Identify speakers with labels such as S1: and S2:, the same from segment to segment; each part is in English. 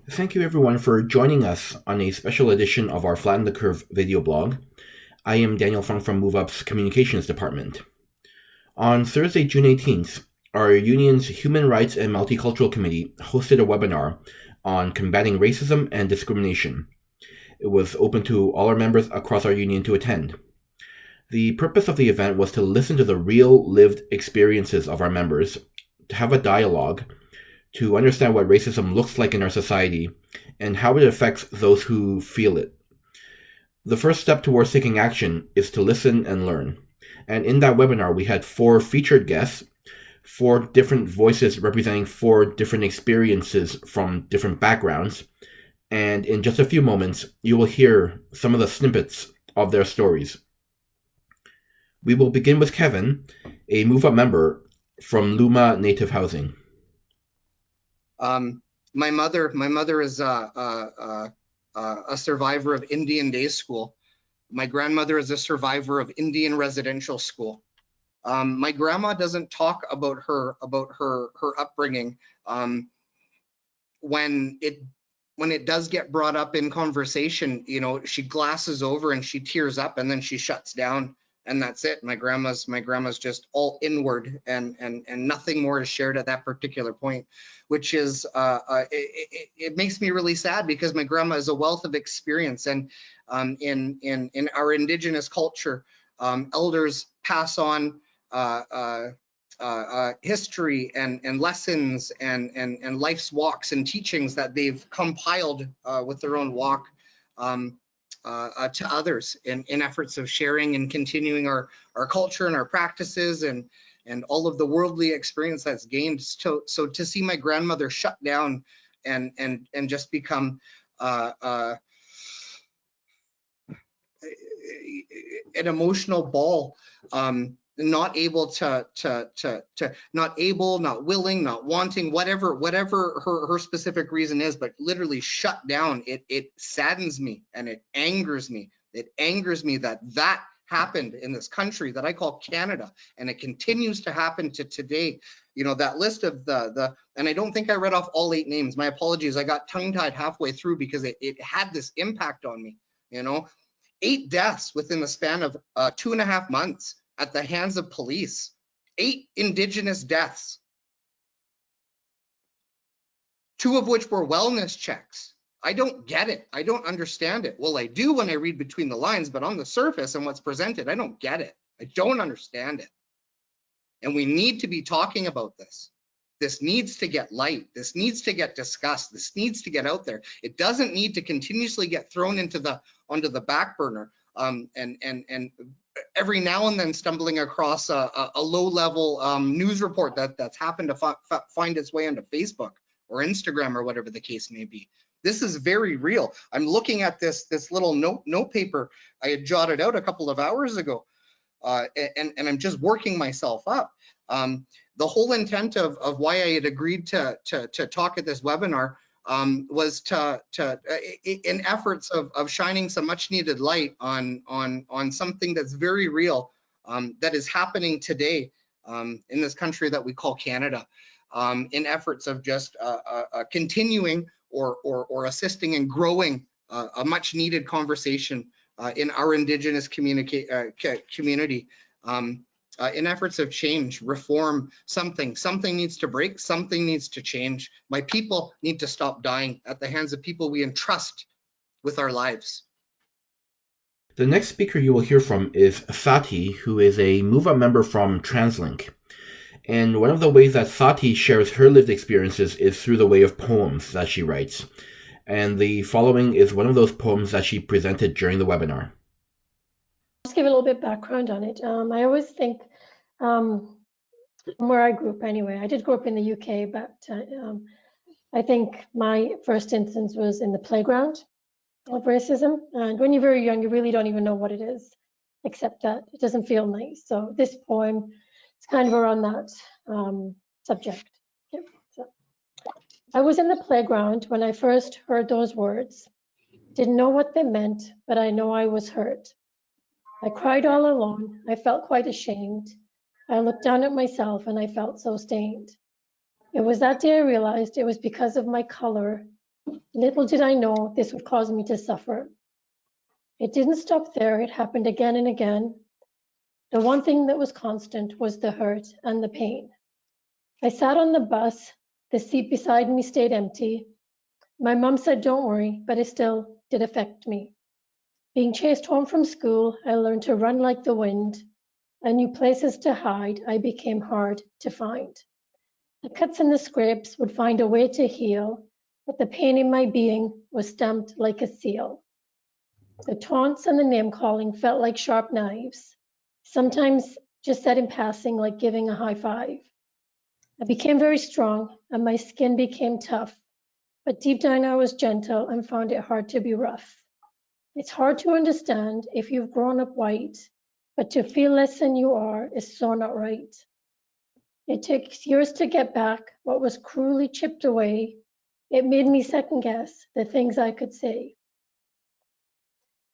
S1: Thank you everyone for joining us on a special edition of our Flatten the Curve video blog. I am Daniel Fung from MoveUp's Communications Department. On Thursday, June 18th, our union's Human Rights and Multicultural Committee hosted a webinar on combating racism and discrimination. It was open to all our members across our union to attend. The purpose of the event was to listen to the real lived experiences of our members, to have a dialogue, to understand what racism looks like in our society and how it affects those who feel it. The first step towards taking action is to listen and learn. And in that webinar, we had 4 featured guests, 4 different voices representing 4 different experiences from different backgrounds. And in just a few moments, you will hear some of the snippets of their stories. We will begin with Kevin, a MoveUp member from Luma Native Housing.
S2: My mother is a survivor of Indian day school. My grandmother is a survivor of Indian residential school. My grandma doesn't talk about her upbringing. When it does get brought up in conversation, you know, she glasses over and she tears up and then she shuts down, and that's it. My grandma's just all inward, and nothing more is shared at that particular point, which is it makes me really sad, because my grandma is a wealth of experience, and in our Indigenous culture, elders pass on history and lessons and life's walks and teachings that they've compiled with their own walk to others in efforts of sharing and continuing our culture and our practices and all of the worldly experience that's gained. So to see my grandmother shut down and just become an emotional ball, not able to not willing, not wanting, whatever her specific reason is, but literally shut down. It saddens me and it angers me. It angers me that happened in this country that I call Canada, and it continues to happen to today. You know, that list of and I don't think I read off all 8 names. My apologies. I got tongue-tied halfway through because it had this impact on me. You know, 8 deaths within the span of 2.5 months at the hands of police. 8 Indigenous deaths, 2 of which were wellness checks. I don't get it. I don't understand it. Well, I do when I read between the lines, but on the surface and what's presented, I don't get it. I don't understand it. And we need to be talking about this. This needs to get light. This needs to get discussed. This needs to get out there. It doesn't need to continuously get thrown onto the back burner. And every now and then stumbling across a low-level news report that's happened to find its way onto Facebook or Instagram or whatever the case may be. This is very real. I'm looking at this little note paper I had jotted out a couple of hours ago, and I'm just working myself up. The whole intent of why I had agreed to talk at this webinar was in efforts of shining some much needed light on something that's very real, that is happening today in this country that we call Canada, in efforts of just continuing or assisting in growing a much needed conversation in our Indigenous community, in efforts of change, reform. Something needs to break, something needs to change. My people need to stop dying at the hands of people we entrust with our lives.
S1: The next speaker you will hear from is Sati, who is a MoveUp member from TransLink. And one of the ways that Sati shares her lived experiences is through the way of poems that she writes. And the following is one of those poems that she presented during the webinar.
S3: Just give a little bit of background on it. I always think, where I grew up anyway, I did grow up in the UK, but I think my first instance was in the playground of racism. And when you're very young, you really don't even know what it is, except that it doesn't feel nice. So this poem is kind of around that subject. Okay, so, I was in the playground when I first heard those words. Didn't know what they meant, but I know I was hurt. I cried all alone. I felt quite ashamed. I looked down at myself and I felt so stained. It was that day I realized it was because of my color Little did I know this would cause me to suffer. It didn't stop there, it happened again and again. The one thing that was constant was the hurt and the pain. I sat on the bus, the seat beside me stayed empty. My mom said, don't worry, but it still did affect me. Being chased home from school, I learned to run like the wind. I knew places to hide, I became hard to find. The cuts and the scrapes would find a way to heal, but the pain in my being was stamped like a seal. The taunts and the name calling felt like sharp knives, sometimes just said in passing like giving a high five. I became very strong and my skin became tough, but deep down I was gentle and found it hard to be rough. It's hard to understand if you've grown up white, but to feel less than you are is so not right. It takes years to get back what was cruelly chipped away. It made me second guess the things I could say.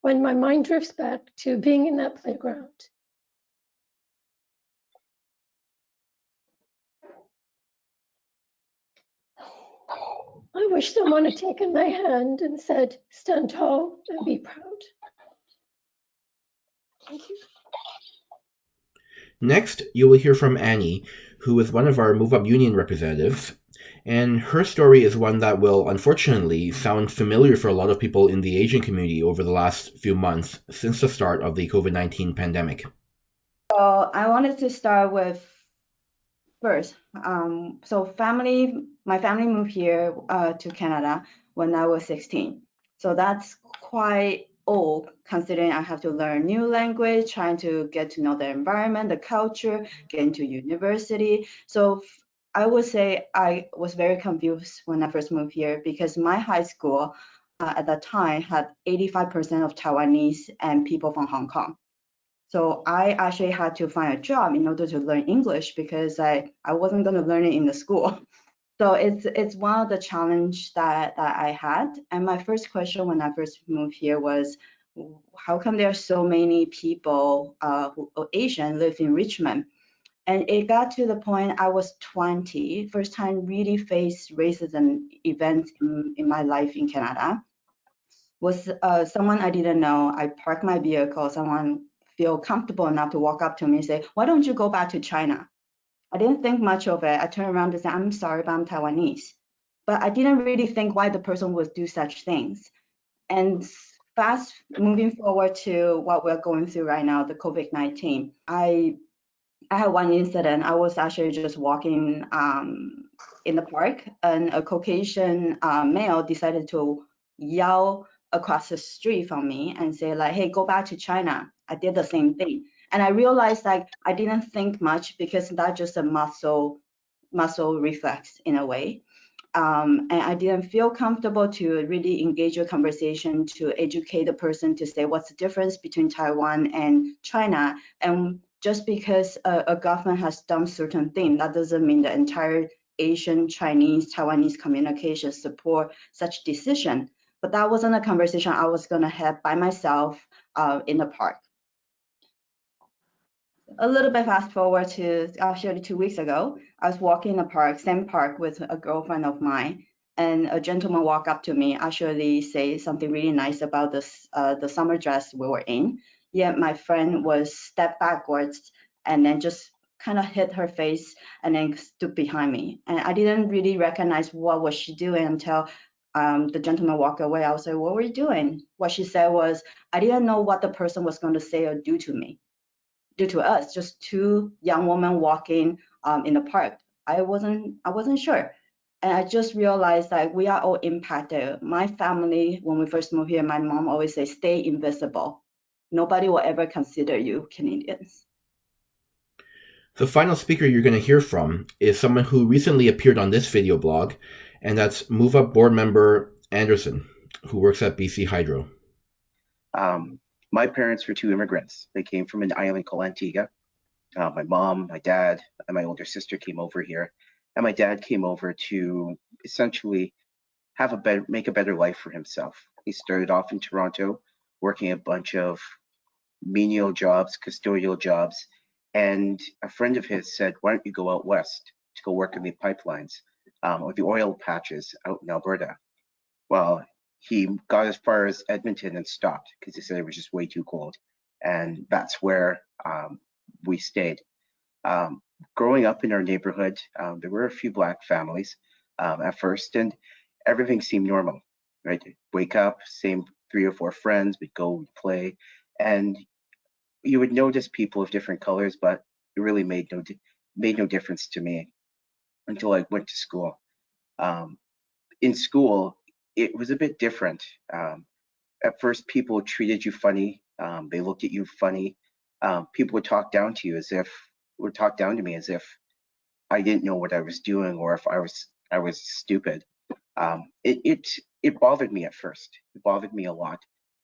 S3: When my mind drifts back to being in that playground, I wish someone had taken my hand and said, stand tall and be proud. Thank you.
S1: Next, you will hear from Annie, who is one of our MoveUp Union representatives, and her story is one that will unfortunately sound familiar for a lot of people in the Asian community over the last few months since the start of the COVID-19 pandemic.
S4: So I wanted to start with first. My family moved here to Canada when I was 16. So that's quite old considering I have to learn new language, trying to get to know the environment, the culture, get into university. So I would say I was very confused when I first moved here because my high school at that time had 85% of Taiwanese and people from Hong Kong. So I actually had to find a job in order to learn English because I wasn't going to learn it in the school. So it's one of the challenge that I had. And my first question when I first moved here was, how come there are so many people who Asian live in Richmond? And it got to the point I was 20, first time really faced racism events in my life in Canada. Was someone I didn't know. I parked my vehicle. Someone feel comfortable enough to walk up to me and say, why don't you go back to China? I didn't think much of it. I turned around and said, I'm sorry, but I'm Taiwanese. But I didn't really think why the person would do such things. And fast moving forward to what we're going through right now, the COVID-19, I had one incident. I was actually just walking in the park, and a Caucasian male decided to yell across the street from me and say like, hey, go back to China. I did the same thing. And I realized like I didn't think much because that's just a muscle reflex in a way. And I didn't feel comfortable to really engage a conversation to educate the person to say what's the difference between Taiwan and China. And just because a government has done certain thing, that doesn't mean the entire Asian, Chinese, Taiwanese communication support such decision. But that wasn't a conversation I was gonna have by myself in the park. A little bit fast forward to actually 2 weeks ago, I was walking in the park, same park with a girlfriend of mine, and a gentleman walked up to me, actually say something really nice about this, the summer dress we were in. Yet my friend was stepped backwards and then just kind of hit her face and then stood behind me. And I didn't really recognize what was she doing until the gentleman walked away. I was like, what were you doing? What she said was, I didn't know what the person was going to say or do to me. Due to us, just two young women walking in the park. I wasn't sure. And I just realized that we are all impacted. My family, when we first moved here, my mom always says, stay invisible. Nobody will ever consider you Canadians.
S1: The final speaker you're going to hear from is someone who recently appeared on this video blog, and that's MoveUp board member Anderson, who works at BC Hydro.
S5: My parents were two immigrants. They came from an island called Antigua. My mom, my dad, and my older sister came over here. And my dad came over to essentially make a better life for himself. He started off in Toronto, working a bunch of menial jobs, custodial jobs. And a friend of his said, why don't you go out west to go work in the pipelines or the oil patches out in Alberta? Well, he got as far as Edmonton and stopped because he said it was just way too cold. And that's where we stayed. Growing up in our neighborhood, there were a few Black families at first, and everything seemed normal, right? Wake up, same 3 or 4 friends, we'd go, we'd play, and you would notice people of different colors, but it really made no difference to me until I went to school. In school, it was a bit different. At first, people treated you funny. They looked at you funny. People would talk down to you would talk down to me as if I didn't know what I was doing or if I was stupid. It bothered me at first. It bothered me a lot.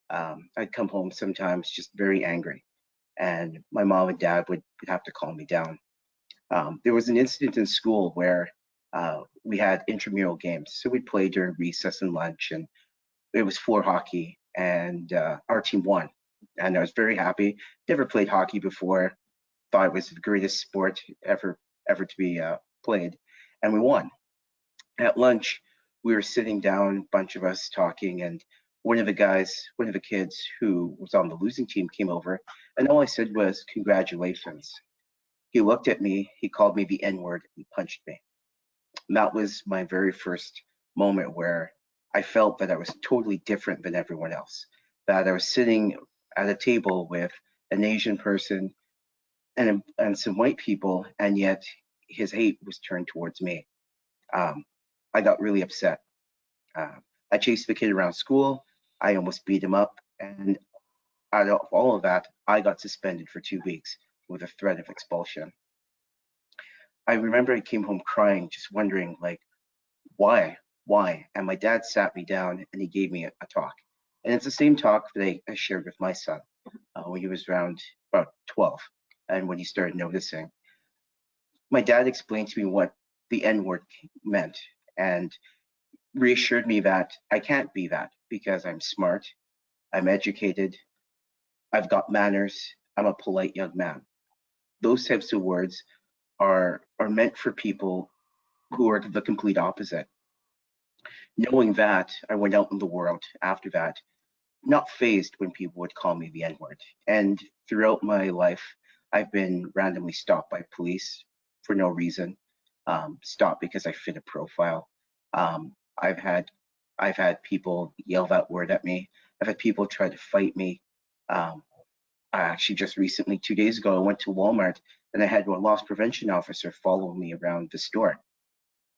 S5: I'd come home sometimes just very angry, and my mom and dad would have to calm me down. There was an incident in school where we had intramural games, so we'd play during recess and lunch, and it was floor hockey, and our team won, and I was very happy. Never played hockey before, thought it was the greatest sport ever to be played, and we won. At lunch, we were sitting down, a bunch of us talking, and one of the kids who was on the losing team came over, and all I said was, "Congratulations." He looked at me, he called me the N-word, and punched me. And that was my very first moment where I felt that I was totally different than everyone else. That I was sitting at a table with an Asian person and some white people, and yet his hate was turned towards me. I got really upset. I chased the kid around school. I almost beat him up, and out of all of that, I got suspended for 2 weeks with a threat of expulsion. I remember I came home crying, just wondering, like, why? Why? And my dad sat me down and he gave me a talk. And it's the same talk that I shared with my son when he was around about 12 and when he started noticing. My dad explained to me what the N word meant and reassured me that I can't be that because I'm smart, I'm educated, I've got manners, I'm a polite young man. Those types of words are meant for people who are the complete opposite. Knowing that, I went out in the world after that, not fazed when people would call me the N-word. And throughout my life, I've been randomly stopped by police for no reason, stopped because I fit a profile. Um, I've had I've had people yell that word at me. I've had people try to fight me. Um, I actually just recently, 2 days ago, I went to Walmart and I had a loss prevention officer follow me around the store.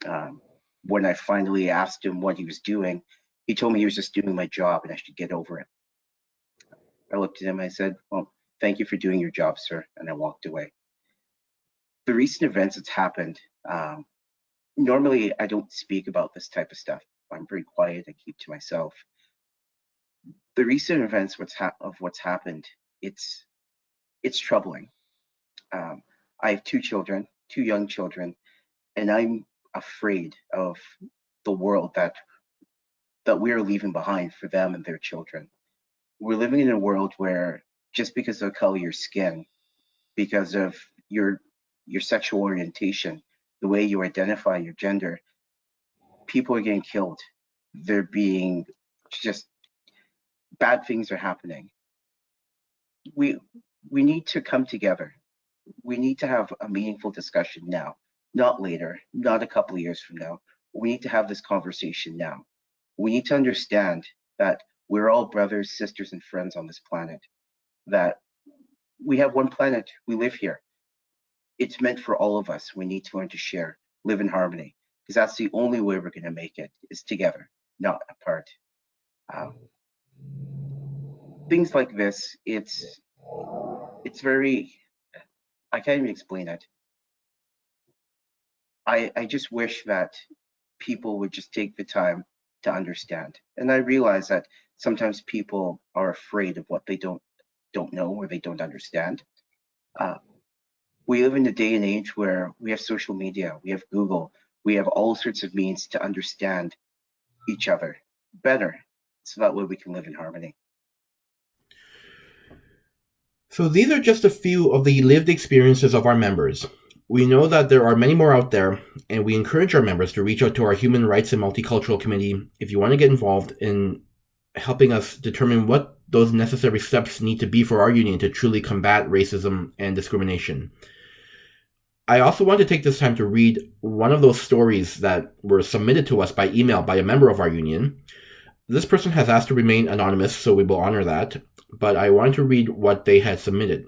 S5: Um, when I finally asked him what he was doing, he told me he was just doing my job and I should get over it. I looked at him and I said, "Well, thank you for doing your job, sir," and I walked away. The recent events that's happened, normally I don't speak about this type of stuff. I'm very quiet, I keep to myself. The recent events of what's happened, it's troubling. Um, I have 2 children, 2 young children, and I'm afraid of the world that we are leaving behind for them and their children. We're living in a world where just because of the color of your skin, because of your sexual orientation, the way you identify your gender, people are getting killed. They're being just bad things are happening. We we need to come together. We need to have a meaningful discussion now, not later, not a couple of years from now. We need to have this conversation now. We need to understand that we're all brothers, sisters, and friends on this planet, that we have one planet, we live here. It's meant for all of us. We need to learn to share, live in harmony, because that's the only way we're going to make it, is together, not apart. Um, things like this, it's very, I can't even explain it. I just wish that people would just take the time to understand. And I realize that sometimes people are afraid of what they don't know or they don't understand. Uh, we live in a day and age where we have social media, we have Google, we have all sorts of means to understand each other better, so that way we can live in harmony.
S1: So these are just a few of the lived experiences of our members. We know that there are many more out there, and we encourage our members to reach out to our Human Rights and Multicultural Committee if you want to get involved in helping us determine what those necessary steps need to be for our union to truly combat racism and discrimination. I also want to take this time to read one of those stories that were submitted to us by email by a member of our union. This person has asked to remain anonymous, so we will honor that, but I want to read what they had submitted.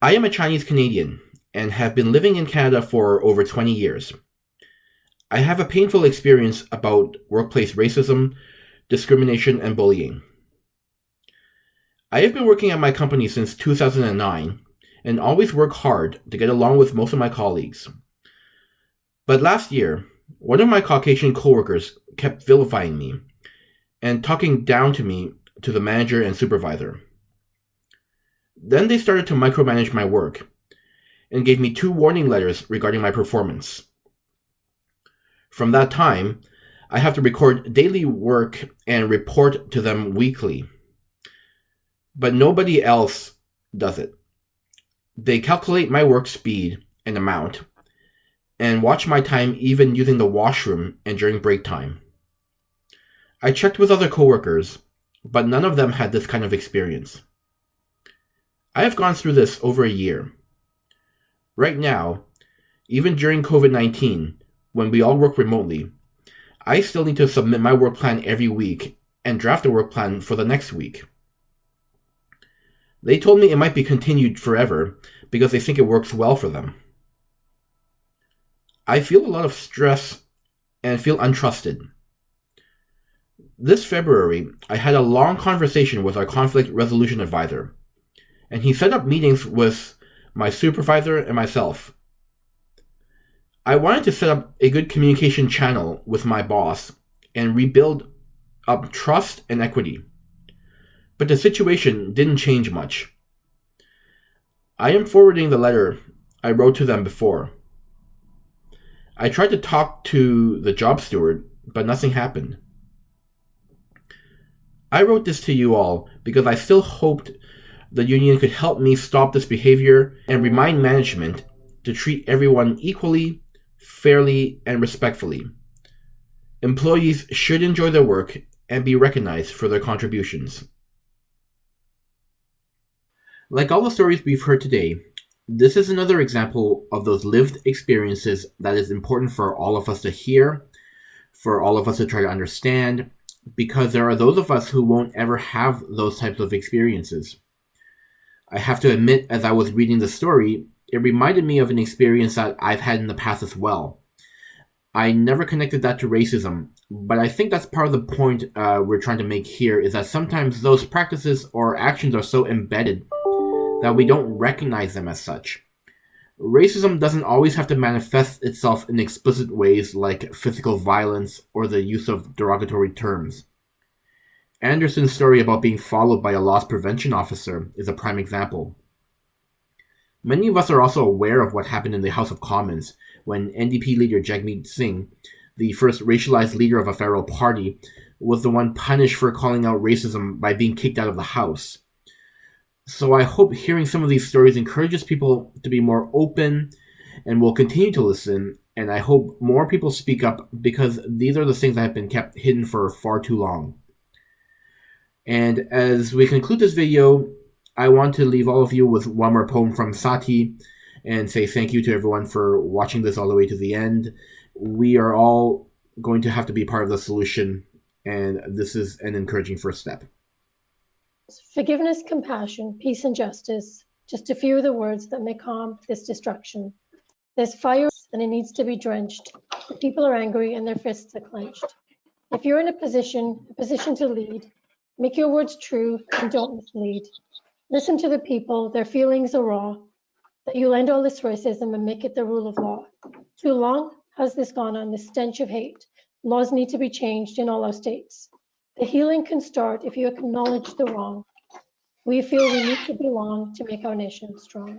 S1: I am a Chinese Canadian and have been living in Canada for over 20 years. I have a painful experience about workplace racism, discrimination, and bullying. I have been working at my company since 2009 and always work hard to get along with most of my colleagues. But last year, one of my Caucasian coworkers kept vilifying me and talking down to me to the manager and supervisor. Then they started to micromanage my work and gave me 2 warning letters regarding my performance. From that time, I have to record daily work and report to them weekly. But nobody else does it. They calculate my work speed and amount and watch my time even using the washroom and during break time. I checked with other coworkers, but none of them had this kind of experience. I have gone through this over a year. Right now, even during COVID-19, when we all work remotely, I still need to submit my work plan every week and draft a work plan for the next week. They told me it might be continued forever because they think it works well for them. I feel a lot of stress and feel untrusted. This February, I had a long conversation with our conflict resolution advisor, and he set up meetings with my supervisor and myself. I wanted to set up a good communication channel with my boss and rebuild up trust and equity. But the situation didn't change much. I am forwarding the letter I wrote to them before. I tried to talk to the job steward, but nothing happened. I wrote this to you all because I still hoped the union could help me stop this behavior and remind management to treat everyone equally, fairly, and respectfully. Employees should enjoy their work and be recognized for their contributions. Like all the stories we've heard today, this is another example of those lived experiences that is important for all of us to hear, for all of us to try to understand, because there are those of us who won't ever have those types of experiences. I have to admit, as I was reading the story, it reminded me of an experience that I've had in the past as well. I never connected that to racism, but I think that's part of the point we're trying to make here, is that sometimes those practices or actions are so embedded that we don't recognize them as such. Racism doesn't always have to manifest itself in explicit ways like physical violence or the use of derogatory terms. Anderson's story about being followed by a loss prevention officer is a prime example. Many of us are also aware of what happened in the House of Commons when NDP leader Jagmeet Singh, the first racialized leader of a federal party, was the one punished for calling out racism by being kicked out of the House. So I hope hearing some of these stories encourages people to be more open and will continue to listen, and I hope more people speak up because these are the things that have been kept hidden for far too long. And as we conclude this video, I want to leave all of you with one more poem from Sati and say thank you to everyone for watching this all the way to the end. We are all going to have to be part of the solution, and this is an encouraging first step.
S3: Forgiveness, compassion, peace, and justice, just a few of the words that may calm this destruction. There's fire and it needs to be drenched. The people are angry and their fists are clenched. If you're in a position to lead, make your words true and don't mislead. Listen to the people, their feelings are raw, that you'll end all this racism and make it the rule of law. Too long has this gone on, this stench of hate. Laws need to be changed in all our states. The healing can start if you acknowledge the wrong. We feel we need to belong to make our nation strong.